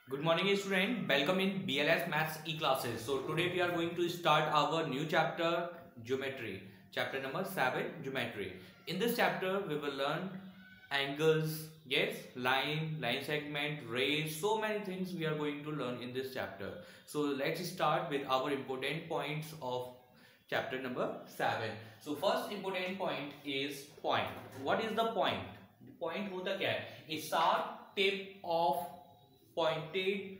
Good morning, student. Welcome in BLS Maths e-classes. So today we are going to start our new chapter, Geometry. Chapter number 7, Geometry. In this chapter, we will learn angles, yes, line segment, rays, so many things we are going to learn in this chapter. So let's start with our important points of chapter number 7. So first important point is point. What is the point? Point होता क्या है? A sharp tip of pointed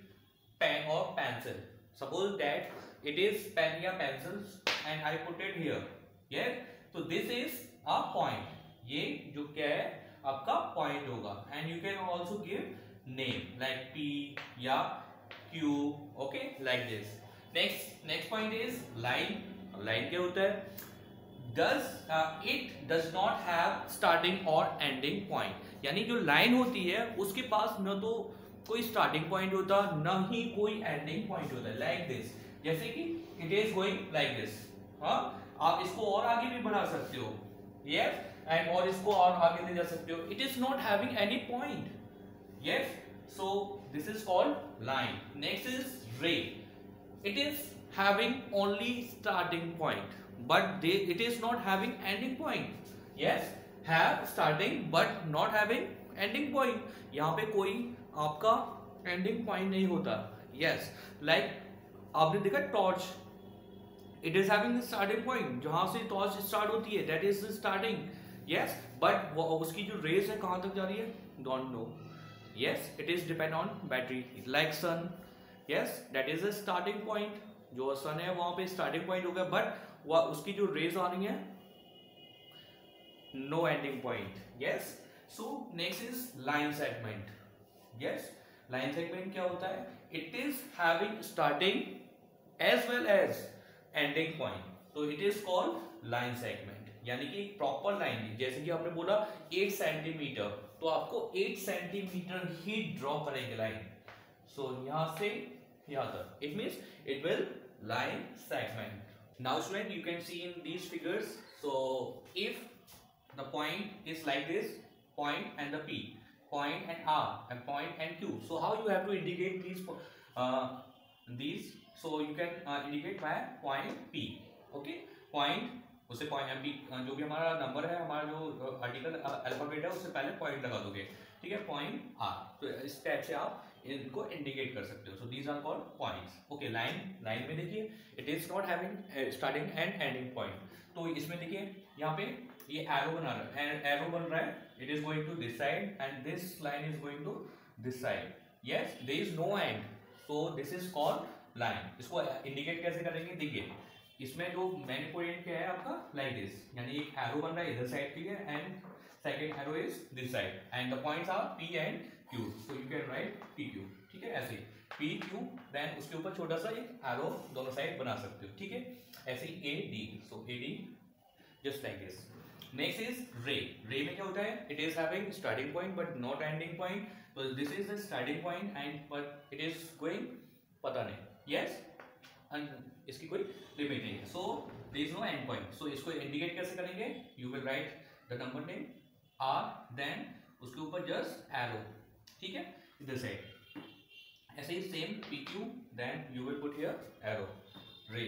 pen or pencil. Suppose that it is pen या pencils and I put it here. Yeah. So this is a point. ये जो क्या है आपका point होगा. And you can also give name like P या Q. Okay, like this. Next point is line. Line क्या होता है? It does not have starting or ending point. यानी जो लाइन होती है उसके पास न तो कोई स्टार्टिंग पॉइंट होता न ही कोई एंडिंग पॉइंट होता है. लाइक दिस, जैसे कि it is going like this. हाँ, आप इसको और आगे भी बढ़ा सकते हो. यस, एंड और इसको और आगे ले जा सकते हो. It is not having any point. Yes, so this is called line. Next is ray. It is having only starting point but it is not having ending point. Yes, have starting but not having ending point. यहाँ पे कोई आपका ending point नहीं होता. Yes, like आपने देखा torch, it is having the starting point. जहाँ से टॉर्च स्टार्ट होती है that is the starting. Yes, but उसकी जो रेस है कहाँ तक जा रही है don't know. Yes, it is depend on battery. Like sun. Yes, that is the starting point. जो सन है वहां पे स्टार्टिंग पॉइंट हो गया, बट उसकी जो रेज आ रही है no ending point. Yes, so next is line segment. Yes, line segment क्या होता है? It is having starting as well as ending point, तो it is called line segment. यानी कि प्रॉपर लाइन, जैसे कि आपने बोला 8 सेंटीमीटर, तो आपको 8 सेंटीमीटर ही ड्रॉ करेंगे लाइन. सो यहां से यहाँ तक, it means it will line segment. Now student, you can see in these figures. So if the point is like this, point and the P, point and R, and point and Q, so how you have to indicate these? So you can indicate by point P. Okay, point, उससे point MP, जो भी हमारा number है, हमारा जो article alphabet है, उससे पहले पॉइंट लगा दोगे. ठीक है, पॉइंट R. तो इस टाइप से आप इनको इंडिकेट कर सकते हो. So these are called points. Okay, line में देखिए it is not having starting and ending point. तो इसमें देखिए यहाँ पे ये एरो बना रहा है, एरो बन रहा है. It is going to this side and this line is going to this side. Yes, there is no end, so this is called line. इसको इंडिकेट कैसे करेंगे? देखिए इसमें जो मेन पॉइंट क्या है आपका, लाइक दिस, यानी एक एरो बन रहा है इधर साइड. ठीक है, and second arrow is this side and the points are P and Q. So you can write PQ. ठीक है, ऐसे PQ, देन उसके ऊपर छोटा सा एक एरो दोनों साइड बना सकते हो. ठीक है, ऐसे AD. So AD just like this. Next is ray. Ray में क्या होता है? It is having starting point but not ending point. So this is the starting point and but it is going पता नहीं. Yes, and इसकी कोई limit नहीं है. So there is no end point. So इसको इंडिकेट कैसे करेंगे? You will write the number name R, then उसके ऊपर just arrow. ठीक है, इधर साइड ऐसे ही same PQ, then you will put here arrow. Ray,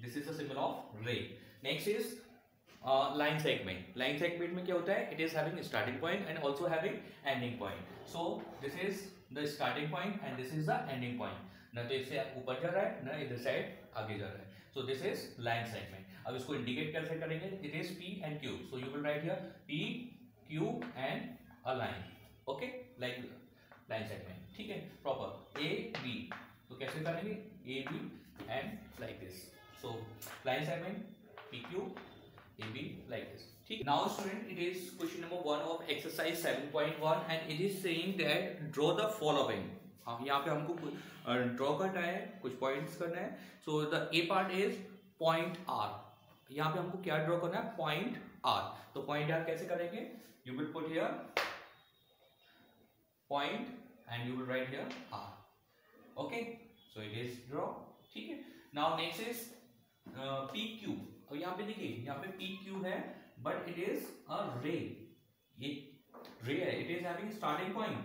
this is the symbol of ray. Next is line segment. Line segment में क्या होता है? It is having starting point and also having ending point. So this is the starting point and this is the ending point. ना तो इससे ऊपर जा रहा है ना इधर साइड आगे जा रहा है. सो दिस इज लाइन सेगमेंट. अब इसको इंडिकेट कैसे करेंगे? It is P and Q. So you will write here P Q and a line. Okay, like line segment. ठीक है, प्रॉपर A B. तो कैसे करेंगे? A B and like this. So line segment PQ A B like this. ठीक. Now student, it is question number 1 of exercise 7.1 and it is saying that draw the following. यहाँ पे हमको draw करना है, कुछ पॉइंट्स करना है. So the A part is point R. यहाँ पे हमको क्या ड्रॉ करना है? Point R. तो पॉइंट R कैसे करेंगे? You will put here point and you will write here R. Okay, so it is draw. ठीक है. Now next is PQ. अब यहाँ पे देखिए, यहाँ पे PQ है but it is a ray. ये ray है, it is having starting point.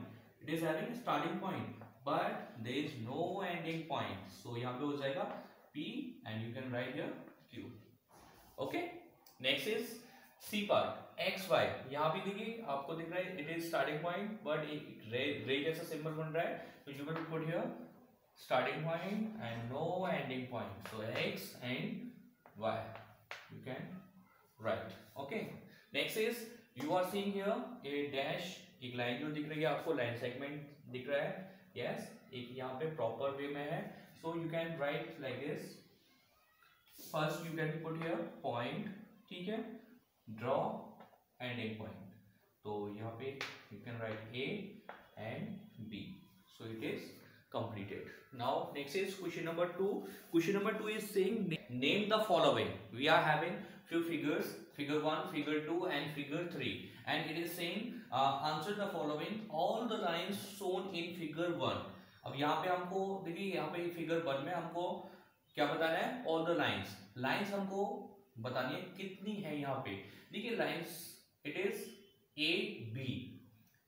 It is having starting point but there is no ending point, so यहाँ पे हो जाएगा P and you can write here Q. Okay, next is C part, x y. यहाँ भी देखिए आपको दिख रहा है it is starting point, but एक रे जैसा सिंबल बन रहा है, तो you will put here starting point and no ending point, so x and y you can write. Okay, next is you are seeing here a dash, एक line जो दिख रही है आपको, लाइन सेगमेंट दिख रहा है, yes, एक यहाँ पे प्रॉपर वे में है, so you can write like this. First you can put here point, ठीक है, draw ending point, तो यहाँ पे you can write A and B, so it is completed. Now next is question number 2. Question number 2 is saying name the following. We are having few figures, figure 1, figure 2 and figure 3, and it is saying answer the following all the lines shown in figure 1. अब यहाँ पे हमको देखिए, यहाँ पे figure 1 में हमको क्या बताना है, all the lines हमको बतानी है कितनी है। यहाँ पे देखिए lines it is A B,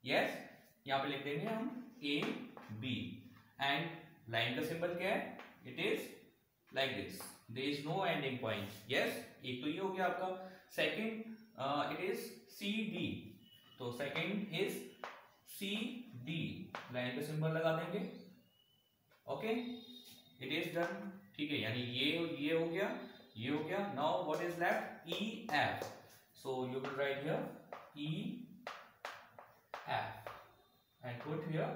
yes, यहाँ पे लिख देंगे हम A B, and लाइन का सिंबल क्या है, it is like this, there is no ending point, yes, एक तो ये हो गया आपका। Second it is C D, तो second is C D, line का सिंबल लगा देंगे, ओके, इट इज डन, ठीक है, यानी ये हो गया, ये हो गया। Now what is left, E F, so you will write here E F and put here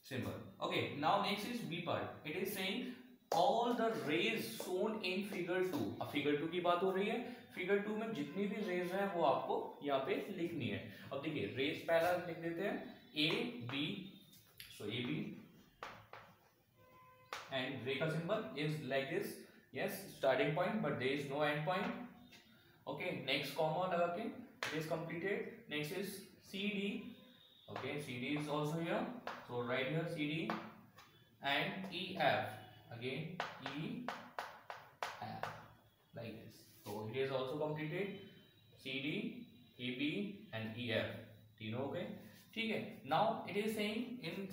symbol. Okay, now next is B part. It is saying all the rays shown in figure 2. अब figure 2 की बात हो रही है, figure 2 में जितनी भी rays हैं वो आपको यहाँ पे लिखनी है। अब देखिए rays पहला लिख देते हैं A B, so A B and ray ka symbol is like this, yes, starting point but there is no end point. Okay, next comma laga ke it is completed. Next is CD. Okay, CD is also here, so write here CD and EF, again EF like this, so it is also completed. CD, AB and EF तीनों हो गए, ठीक है। Now it is saying in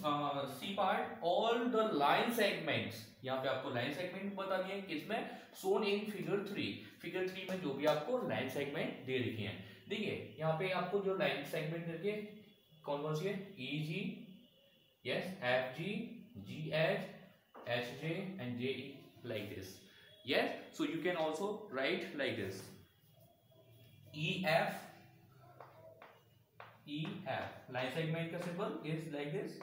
C part all the line segments, यहाँ पे आपको line segment बतानी है किसमें, सोन इन फिगर 3, फिगर 3 में जो भी आपको लाइन सेगमेंट दे रखी है। देखिए यहाँ पे आपको जो लाइन सेगमेंट दे रखी है कौन कौन सी है, E G, yes, F G, G H, H J and J E, like this, yes, so you can also write like this, E F, E F, line segment का symbol is like this.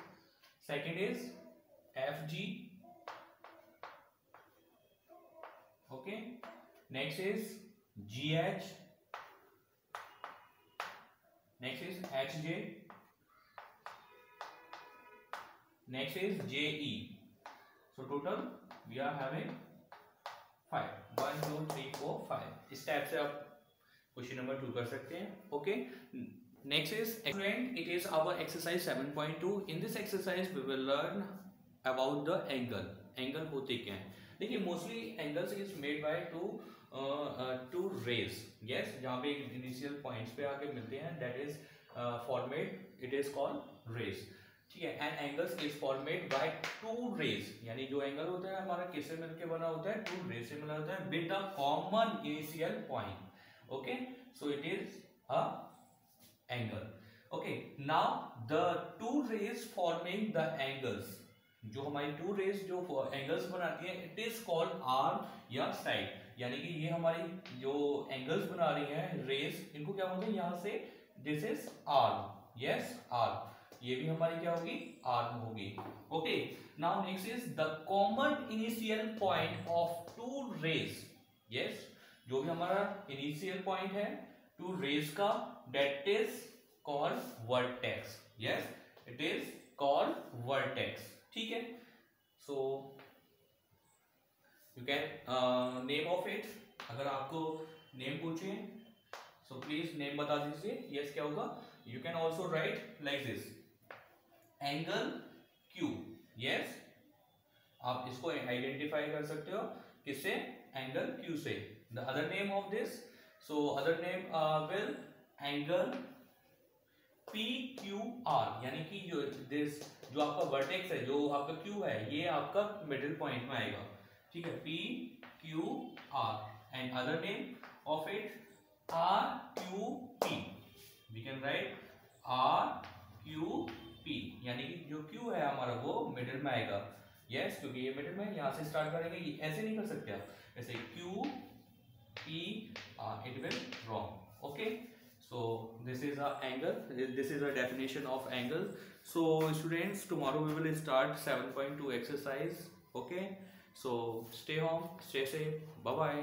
Second is F G. Okay. Next is G H. Next is H J. Next is J E. So total we are having 5. 1, 2, 3, 4, 5. इस type से आप question number 2 कर सकते हैं। Okay, next is student, it is our exercise 7.2. in this exercise we will learn about the angle होते क्या हैं। देखिए mostly angles is made by two rays, yes, जहाँ पे initial points पे आके मिलते हैं, that is formed, it is called rays, ठीक है। and angles is formed by two rays, यानी जो एंगल होता है हमारा किससे मिलके बना होता है, two rays से मिला होता है with a common initial point. Okay, so it is a angle. Okay, now the two rays forming the angles, जो हमारी two rays जो angles बनाती है, it is called arm या side, यानी कि ये हमारी जो angles बना रही हैं rays, इनको क्या बोलते हैं, यहाँ से this is arm, yes, arm, ये भी हमारी क्या होगी, arm होगी। Okay, now next is the common initial point of two rays, yes, जो भी हमारा initial point है two rays का, that is called vertex, yes, it is called vertex, ठीक है। so you can name of it, अगर आपको name पूछे so please name बता दीजिए, yes क्या होगा, you can also write like this, angle Q, yes, आप इसको आइडेंटिफाई कर सकते हो किससे, एंगल Q से। the other name of this, so other name will angle P Q are, यानी कि जो आपका वर्टेक्स है, जो आपका क्यू है, ये आपका मिडिल पॉइंट में आएगा, ठीक है, P Q R and other name of it R Q P, we can write R Q P, यानी कि जो क्यू है हमारा वो मिडिल में आएगा, यस, क्योंकि ये मिडिल में, यहां से स्टार्ट करेंगे, ऐसे नहीं कर सकते आप, ऐसे Q P R, it will wrong, okay. So this is a angle, this is a definition of angle. So students, tomorrow we will start 7.2 exercise, okay. So stay home, stay safe, bye bye.